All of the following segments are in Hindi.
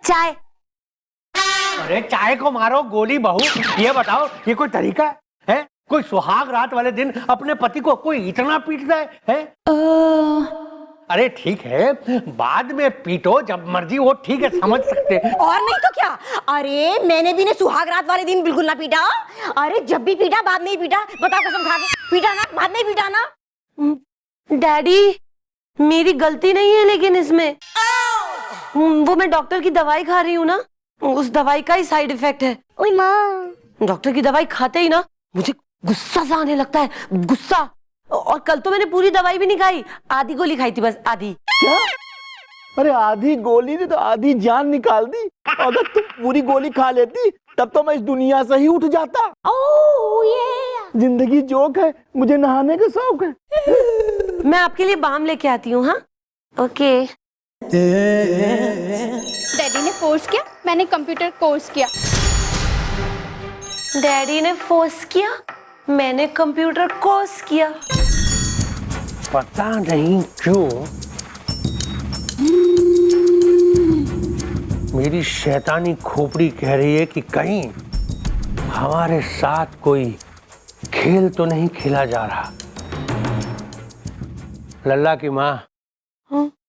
चाय। अरे चाय को मारो गोली बहू, ये बताओ ये कोई तरीका है? कोई सुहाग रात वाले दिन अपने पति को कोई इतना पीटता है? अरे ठीक है, बाद में पीटो जब मर्जी, वो ठीक है, समझ सकते। और नहीं तो क्या। अरे मैंने भी ने सुहाग रात वाले दिन बिल्कुल ना पीटा। अरे जब भी पीटा बाद में ही पीटा। बताओ कसम खा के, पीटा ना बाद में ही पीटा ना। डैडी मेरी गलती नहीं है, लेकिन इसमें वो मैं डॉक्टर की दवाई खा रही हूँ ना, उस दवाई का ही साइड इफेक्ट है। ओए माँ, डॉक्टर की दवाई खाते ही ना मुझे गुस्सा सा आने लगता है, गुस्सा। और कल तो मैंने पूरी दवाई भी नहीं खाई, आधी गोली खाई थी बस, आधी। क्या? अरे आधी गोली ने तो आधी जान निकाल दी। अगर तुम पूरी गोली खा लेती तब तो मैं इस दुनिया से ही उठ जाता। ओह ये जिंदगी जोक है, मुझे नहाने का शौक है। मैं आपके लिए बाम लेके आती हूँ। हाँ ओके। डैडी ने फोर्स किया, मैंने कंप्यूटर कोर्स किया। डैडी ने फोर्स किया, मैंने कंप्यूटर कोर्स किया। पता नहीं क्यों मेरी शैतानी खोपड़ी कह रही है कि कहीं हमारे साथ कोई खेल तो नहीं खेला जा रहा। लल्ला की माँ,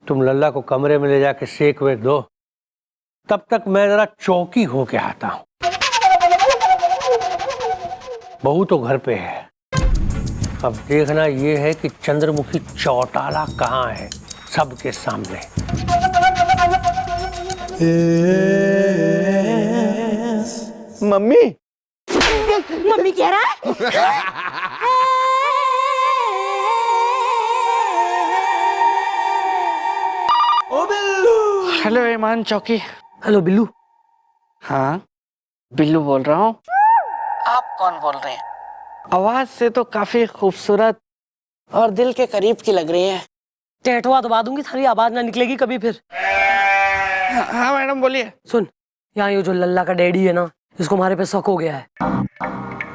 तुम लल्ला को कमरे में ले जाके सेक वेक दो, तब तक मैं जरा चौकी होके आता हूं। बहू तो घर पे है, अब देखना ये है कि चंद्रमुखी चौटाला कहाँ है सबके सामने। मम्मी, मम्मी कह रहा है। हेलो ईमान चौकी। हेलो बिल्लू। हाँ बिल्लू बोल रहा हूँ। आप कौन बोल रहे हैं? आवाज से तो काफी खूबसूरत और दिल के करीब की लग रही है। टेटवा दबा दूंगी, सारी आवाज ना निकलेगी कभी फिर। हाँ मैडम बोलिए। सुन, यहाँ ये जो लल्ला का डैडी है ना, इसको हमारे पे शक हो गया है।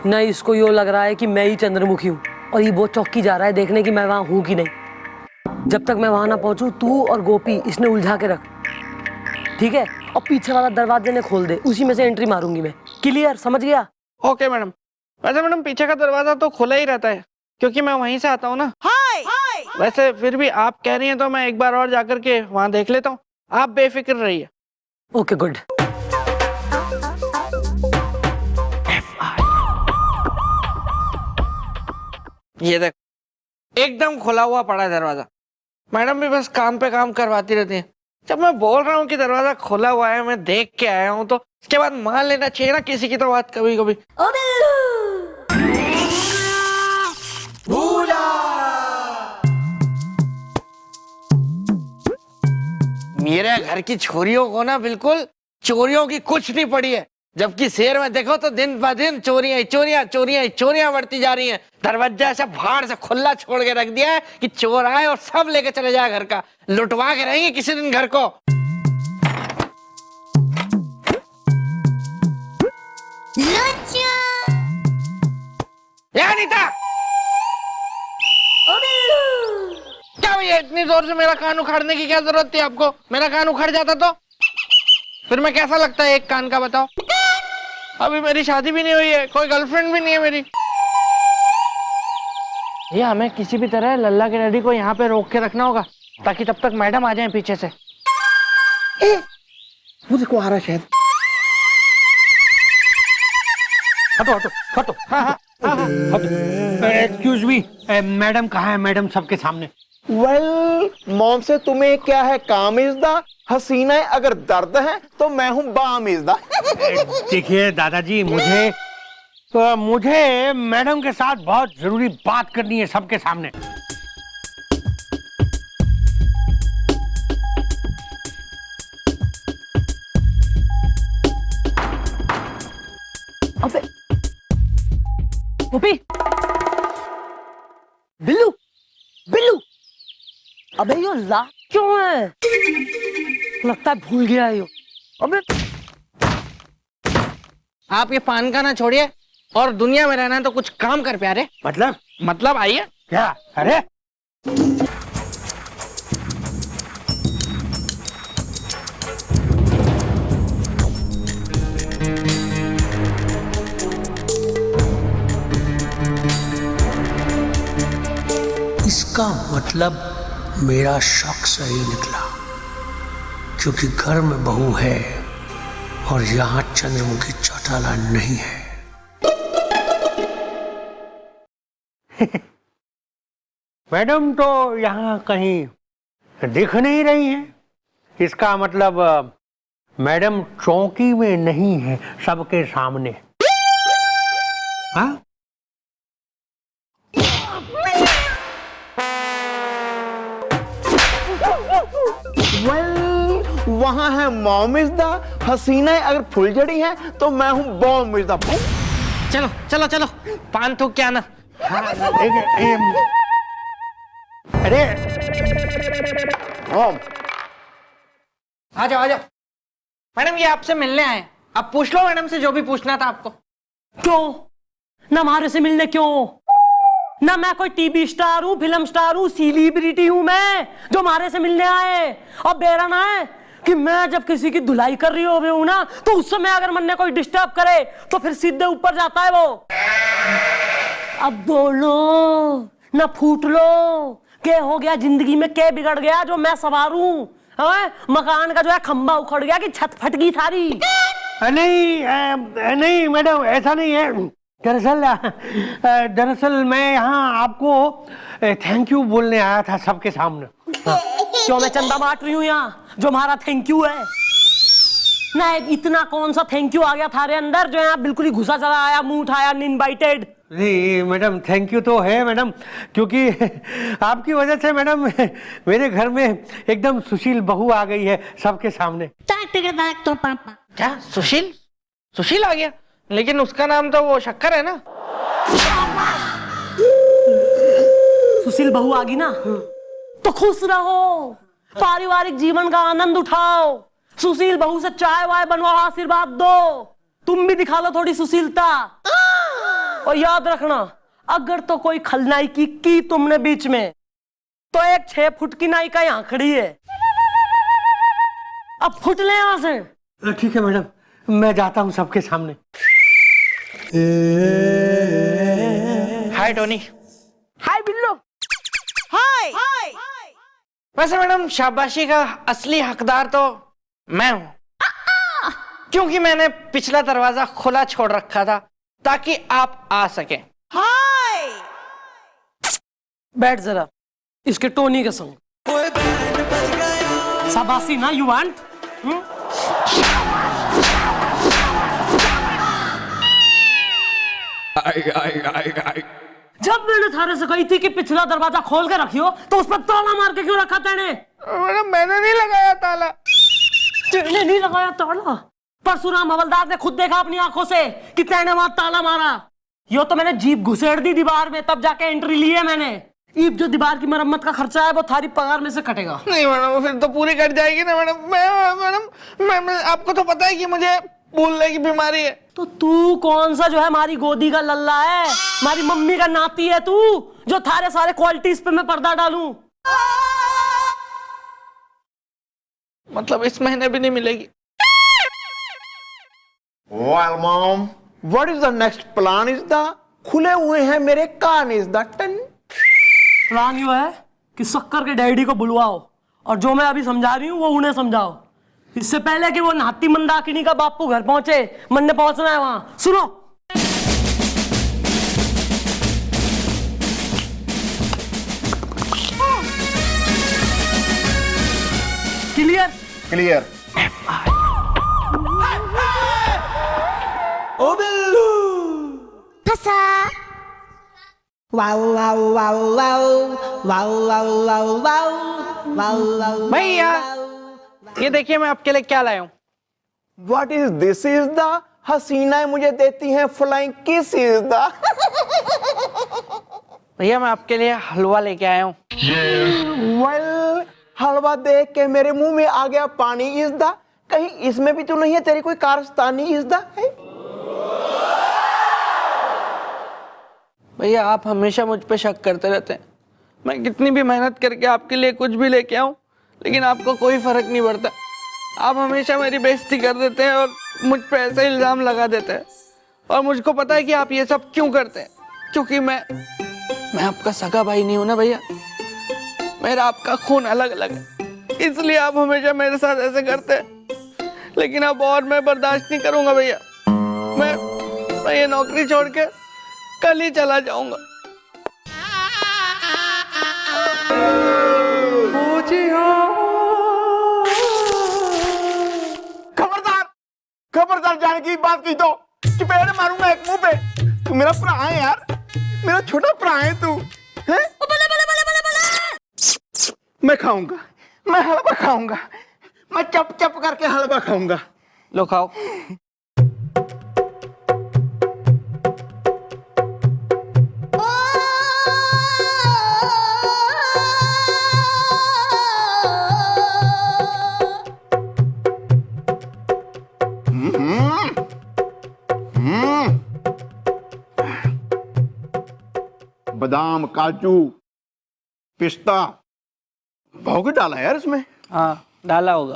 नहीं, इसको यो लग रहा है कि मैं ही चंद्रमुखी हूँ, और ये बहुत चौकी जा रहा है देखने की मैं वहां हूँ कि नहीं। जब तक मैं वहां ना पहुंचू, तू और गोपी इसने उलझा के रख, ठीक है? और पीछे वाला दरवाजे ने खोल दे, उसी में से एंट्री मारूंगी मैं। क्लियर? समझ गया? Okay madam. वैसे मैडम पीछे का दरवाजा तो खुला ही रहता है, क्योंकि मैं वहीं से आता हूँ ना। वैसे फिर भी आप कह रही हैं तो मैं एक बार और जाकर के वहाँ देख लेता हूँ। आप बेफिक्र रहिए। Okay good. ये देख, एकदम खुला हुआ पड़ा है दरवाजा। मैडम भी बस काम पे काम करवाती रहती हैं। जब मैं बोल रहा हूँ कि दरवाजा खुला हुआ है, मैं देख के आया हूँ, तो उसके बाद मान लेना चाहिए ना किसी की तो बात कभी कभी। मेरे घर की छोरियों को ना बिल्कुल चोरियों की कुछ नहीं पड़ी है, जबकि शहर में देखो तो दिन ब दिन चोरियां चोरियां चोरियां चोरियां बढ़ती जा रही हैं। दरवाजा ऐसा भाड़ से खुला छोड़ के रख दिया है कि चोर आए और सब लेके चले जाए घर का, लुटवा के रहेंगे किसी दिन घर को। अनीता, क्या भैया इतनी जोर से मेरा कान उखाड़ने की क्या जरूरत थी आपको? मेरा कान उखड़ जाता तो फिर मैं कैसा लगता है एक कान का, बताओ? अभी मेरी शादी भी नहीं हुई है, कोई गर्लफ्रेंड भी नहीं है मेरी। ये हमें किसी भी तरह लल्ला के डैडी को यहाँ पे रोक के रखना होगा, ताकि तब तक मैडम आ जाएं पीछे से। मुझे को आ रहा है शायद। हटो हटो हटो। हाँ, एक्सक्यूज मी, मैडम कहाँ है? मैडम सबके सामने। वेल मॉम से तुम्हें क्या है काम इज़दा, हसीना है, अगर दर्द है तो मैं हूँ बाम इज़दा। देखिए दादाजी, मुझे मैडम के साथ बहुत जरूरी बात करनी है सबके सामने। अबे गोपी, बिल्लू बिल्लू, अबे यो ला क्यों है? लगता है भूल गया है यो। अबे आप ये पान का ना छोड़िए और दुनिया में रहना है तो कुछ काम कर प्यारे। मतलब आइए। क्या? अरे इसका मतलब मेरा शक सही निकला, क्योंकि घर में बहू है और यहां चंद्रमुखी चौटाला नहीं है। मैडम तो यहाँ कहीं दिख नहीं रही है, इसका मतलब मैडम चौकी में नहीं है, सबके सामने। हाँ? वहां है मॉम इज द हसीना है, अगर फुलझड़ी है तो मैं हूं बॉम इज द। चलो चलो चलो, पान थूक क्या ना। हाँ, अरे मॉम आ जाओ आ जाओ। मैडम ये आपसे मिलने आए, आप पूछ लो मैडम से जो भी पूछना था आपको। क्यों ना हमारे से मिलने, क्यों ना? मैं कोई टीवी स्टार हूँ, फिल्म स्टार हूँ, सेलिब्रिटी हूँ मैं जो हमारे से मिलने आए? अब बेरा ना है कि मैं जब किसी की धुलाई कर रही हूँ ना, तो उस समय अगर मन ने कोई डिस्टर्ब करे तो फिर सीधे ऊपर जाता है वो। अब बोलो ना, फूट लो, क्या हो गया जिंदगी में, क्या बिगड़ गया जो मैं सवारूं? मकान का जो है खंबा उखड़ गया कि छत फट गई सारी? नहीं मैडम, ऐसा नहीं है। दरअसल मैं यहाँ आपको थैंक यू बोलने आया था सबके सामने। क्यों मैं चंदा बांट रही हूँ यहाँ जो हमारा थैंक यू है ना? इतना कौन सा थैंक यू आ गया थारे अंदर जो यहाँ बिल्कुल ही घुसा चला आया, मुंह उठाया, अनइनवाइटेड? नहीं मैडम, थैंक यू तो है मैडम, क्योंकि आपकी वजह से मैडम मेरे घर में एकदम सुशील बहू आ गई है सबके सामने। क्या सुशील? सुशील आ गया? लेकिन उसका नाम तो वो शक्कर है ना। सुशील बहू आ गई ना तो खुश रहो, पारिवारिक जीवन का आनंद उठाओ, सुशील बहू से चाय वाय बनवाओ, आशीर्वाद दो, तुम भी दिखा लो थोड़ी सुशीलता। और याद रखना, अगर तो कोई खलनाई की तुमने बीच में, तो एक 6 फुट की नाई का यहाँ खड़ी है, अब फुट ले यहां से। ठीक है मैडम, मैं जाता हूँ सबके सामने। हाय टोनी। हाय बिल्लो। हाय। वैसे मैडम शाबाशी का असली हकदार तो मैं हूं, क्योंकि मैंने पिछला दरवाजा खुला छोड़ रखा था ताकि आप आ सके। हाय। बैठ जरा इसके टोनी के संग। शाबाशी ना, यू वांट? जब मैंने थारे से कही थी कि पिछला दरवाजा खोल के रखियो, तो उस पर ताला मार के क्यों रखा तेने? मैडम मैंने नहीं लगाया ताला। तेने नहीं लगाया ताला? परशुराम हवलदार ने खुद देखा अपनी आंखों से कि तेने वहां ताला मारा। यो तो मैंने जीप घुसेड़ दी दीवार में, तब जाके एंट्री ली है मैंने। ईब जो दीवार की मरम्मत का खर्चा है वो थारी पगार में से कटेगा। नहीं मैडम, फिर तो पूरी कट जाएगी ना मैडम। मैडम आपको तो पता है कि मुझे भूलने की बीमारी है। तो तू कौन सा जो है हमारी गोदी का लल्ला है, हमारी मम्मी का नाती है तू, जो थारे सारे क्वालिटीज पे मैं पर्दा डालूं? मतलब इस महीने भी नहीं मिलेगी? Well, Mom, what is the next plan? Is the खुले हुए हैं मेरे कान इज द टन। प्लान यू है कि शक्कर के डैडी को बुलवाओ और जो मैं अभी समझा रही हूँ वो उन्हें समझाओ, इससे पहले कि वो नाती मंदाकिनी का बापू घर पहुंचे। मन ने पहुंचना है वहां। सुनो, क्लियर? क्लियर। ओ बिल्लू फंसा। Wow wow wow wow wow wow wow wow wow. भैया ये देखिए मैं आपके लिए क्या लाया हूँ। What is this? Is the हसीना मुझे देती है फ्लाइंग किस इज द। भैया मैं आपके लिए हलवा लेके आया हूँ। Well, हलवा देख के मेरे मुंह में आ गया पानी इज द। कहीं इसमें भी तो नहीं है तेरी कोई कारस्तानी इज द है? भैया आप हमेशा मुझ पे शक करते रहते हैं। मैं कितनी भी मेहनत करके आपके लिए कुछ भी लेके आऊं, लेकिन आपको कोई फर्क नहीं पड़ता। आप हमेशा मेरी बेइज्जती कर देते हैं और मुझ पे ऐसे इल्जाम लगा देते हैं। और मुझको पता है कि आप ये सब क्यों करते हैं, क्योंकि मैं आपका सगा भाई नहीं हूं ना भैया। मेरा आपका खून अलग अलग है, इसलिए आप हमेशा मेरे साथ ऐसे करते हैं। लेकिन अब और मैं बर्दाश्त नहीं करूंगा भैया। मैं ये नौकरी छोड़ के कल ही चला जाऊंगा। खबरदार, खबरदार जानकी की बात की तो चपेट मारूंगा एक मुंह पे। तू मेरा भरा है यार, मेरा छोटा भरा है तू, हैं? मैं खाऊंगा, मैं हलवा खाऊंगा, मैं चप चप करके हलवा खाऊंगा। लो खाओ। बादाम, काजू, पिस्ता बहुत कुछ डाला है यार इसमें। हाँ डाला होगा।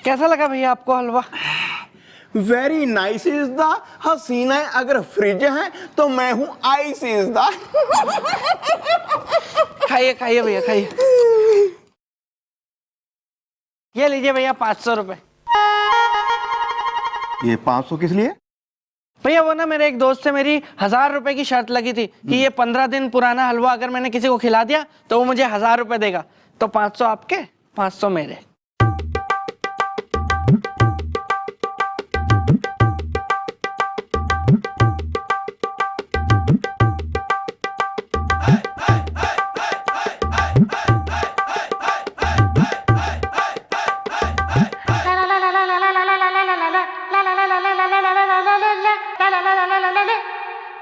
कैसा लगा भैया आपको हलवा? वेरी नाइस इज द हसीना। अगर फ्रिज है तो मैं हूं आइस इज द। खाइए खाइए भैया खाइए। ये लीजिए भैया 500 रुपए। ये 500 किस लिए? भैया वो ना मेरे एक दोस्त से मेरी 1000 रुपए की शर्त लगी थी कि ये 15 दिन पुराना हलवा अगर मैंने किसी को खिला दिया तो वो मुझे 1000 रुपए देगा। तो 500 आपके, 500 मेरे।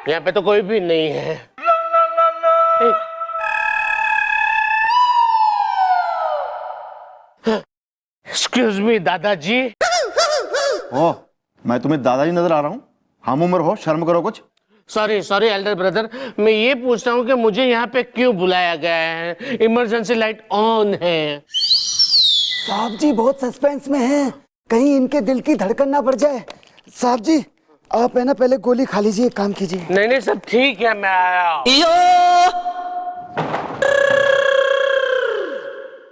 यहाँ पे तो कोई भी नहीं है। एक्सक्यूज मी दादाजी। ओ, मैं तुम्हें दादाजी नजर आ रहा हूँ? हम उम्र हो, शर्म करो कुछ। सॉरी सॉरी एल्डर ब्रदर, मैं ये पूछ रहा हूँ कि मुझे यहाँ पे क्यों बुलाया गया है? इमरजेंसी लाइट ऑन है। साहब जी बहुत सस्पेंस में हैं, कहीं इनके दिल की धड़कन ना बढ़ जाए। साहब जी आप है ना पहले गोली खा लीजिए, एक काम कीजिए। नहीं नहीं सब ठीक है, मैं आया।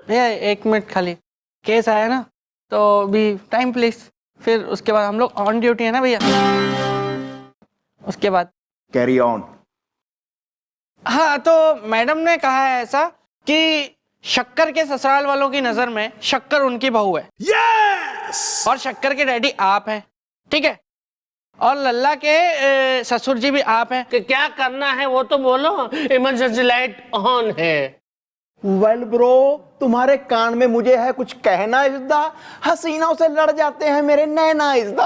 भैया 1 मिनट खाली, केस आया ना तो भी टाइम प्लीज, फिर उसके बाद हम लोग ऑन ड्यूटी है ना भैया, उसके बाद कैरी ऑन। हाँ तो मैडम ने कहा है ऐसा कि शक्कर के ससुराल वालों की नजर में शक्कर उनकी बहू है। yes! और शक्कर के डैडी आप हैं, ठीक है? और लल्ला के ससुर जी भी आप हैं। कि क्या करना है वो तो बोलो। इमरजेंसी लाइट ऑन है। वेल ब्रो, तुम्हारे कान में मुझे है कुछ कहना इज़दा। हसीनाओं से लड़ जाते हैं मेरे नैना इज़दा।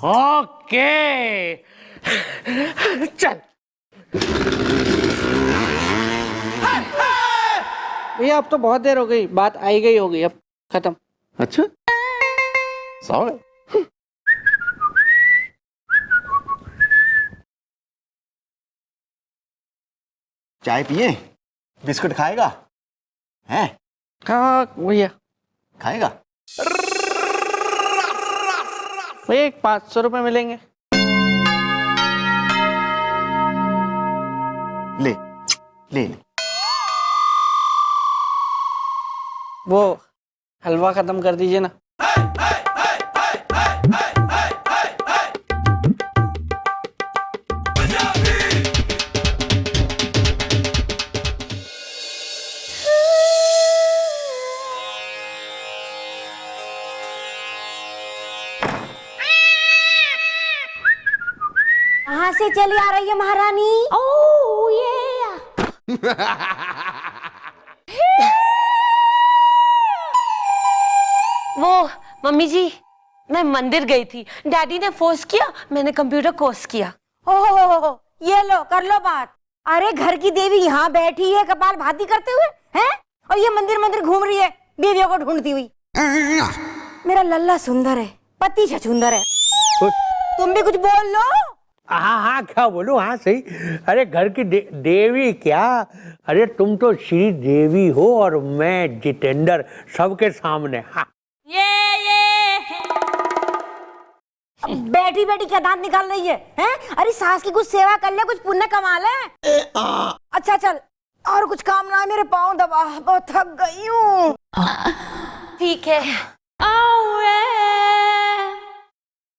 ओके चल। भैया अब तो बहुत देर हो गई, बात आई गई होगी, अब खत्म। अच्छा सॉरी। चाय पिए? बिस्कुट खाएगा? हैं? हाँ भैया खाएगा? भैया एक 500 रुपए मिलेंगे। ले ले ले। वो हलवा खत्म कर दीजिए ना। कहाँ से चली आ रही है महारानी? ओह ये वो मम्मी जी, मैं मंदिर गई थी, डैडी ने फोर्स किया, मैंने कंप्यूटर कोर्स किया। ओह ये लो कर लो बात। अरे घर की देवी यहाँ बैठी है कपाल भाती करते हुए, हैं? और ये मंदिर मंदिर घूम रही है देवियों को ढूंढती हुई। मेरा लल्ला सुंदर है, पति छछुंदर है। तुम भी कुछ बोल लो। हाँ हाँ क्या बोलूं, हाँ सही। अरे घर की देवी क्या, अरे तुम तो श्री देवी हो और मैं जितेंद्र, सबके सामने। हाँ ये बैठी बैठी क्या दांत निकाल रही है हैं? अरे सास की कुछ सेवा कर ले, कुछ पुण्य कमा ले। अच्छा चल, और कुछ काम ना है, मेरे पाँव दबा, बहुत थक गई हूँ। ठीक है।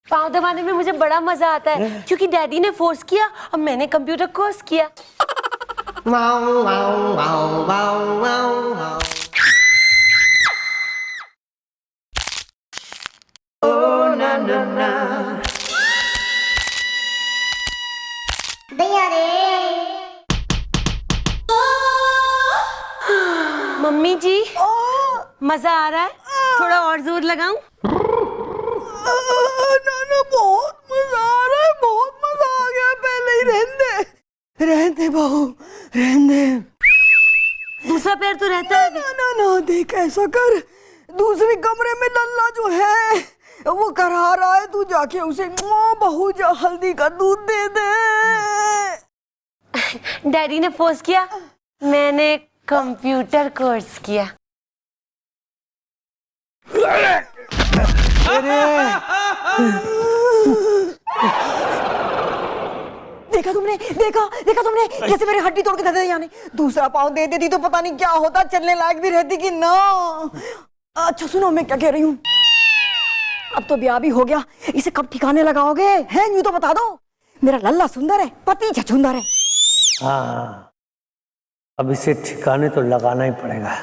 पाँव दबाने में मुझे बड़ा मजा आता है क्योंकि डैडी ने फोर्स किया और मैंने कंप्यूटर कोर्स किया। मम्मी जी मजा आ रहा है, थोड़ा और जोर लगाऊं? ना बहुत मजा आ रहा है, बहुत मजा आ गया। पहले ही रहने दे बहू, रहने दे। दूसरा पैर तो रहता है। ना देख, ऐसा कर, दूसरे कमरे में लल्ला जो है वो करा रहा है, तू जाके उसे बहू जा हल्दी का दूध दे दे। डैडी ने फोर्स किया, मैंने कंप्यूटर कोर्स किया। देखा तुमने कैसे मेरी हड्डी तोड़ के दे दी यानी। दूसरा पाँव दे देती तो पता नहीं क्या होता, चलने लायक भी रहती कि ना। अच्छा सुनो, मैं क्या कह रही हूँ, अब तो ब्याह भी हो गया, इसे कब ठिकाने लगाओगे हैं? यूं तो बता दो, मेरा लल्ला सुंदर है, पति छछुंदर है। हाँ, अब इसे ठिकाने तो लगाना ही पड़ेगा।